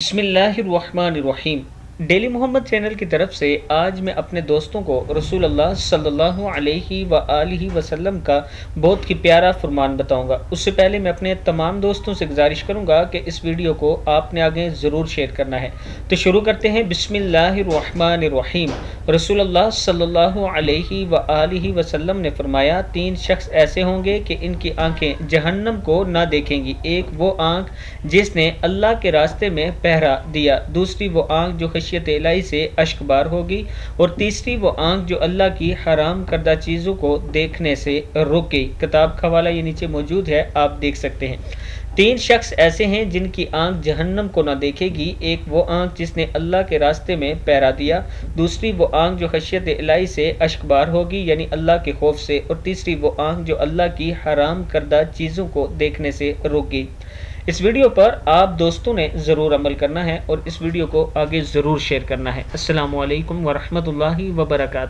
बिस्मिल्लाहिर्रहमानिर्रहीम। Daily Mohammad channel की तरफ से आज मैं अपने दोस्तों को रसूल अल्लाह सल्लल्लाहु अलैहि व आलिहि वसल्लम का बहुत ही प्यारा फरमान बताऊंगा। उससे पहले मैं अपने तमाम दोस्तों से गुजारिश करूंगा कि इस वीडियो को आपने आगे ज़रूर शेयर करना है। तो शुरू करते हैं। बिस्मिल्लाहिर्रहमानिर्रहीम। रसूल अल्लाह सल्लल्लाहु अलैहि व आलिहि वसल्लम ने फरमाया, 3 शख्स ऐसे होंगे कि इनकी आंखें जहन्नम को ना देखेंगी। एक वो आंख जिसने अल्लाह के रास्ते में पहरा दिया, दूसरी वो आंख जो खशियत इलाही से अश्कबार होगी, और तीसरी वो आंख जो अल्लाह की हराम करदा चीज़ों को देखने से रोके। किताब का हवाला ये नीचे मौजूद है, आप देख सकते हैं। 3 शख्स ऐसे हैं जिनकी आंख जहन्नम को ना देखेगी। एक वो आंख जिसने अल्लाह के रास्ते में पहरा दिया, दूसरी वो आंख जो खशियत इलाही से अश्कबार होगी यानी अल्लाह के खौफ से, और तीसरी वो आंख जो अल्लाह की हराम करदा चीज़ों को देखने से रोकी। इस वीडियो पर आप दोस्तों ने ज़रूर अमल करना है और इस वीडियो को आगे ज़रूर शेयर करना है। अस्सलामु अलैकुम वरहमतुल्लाहि वबरकातुहू।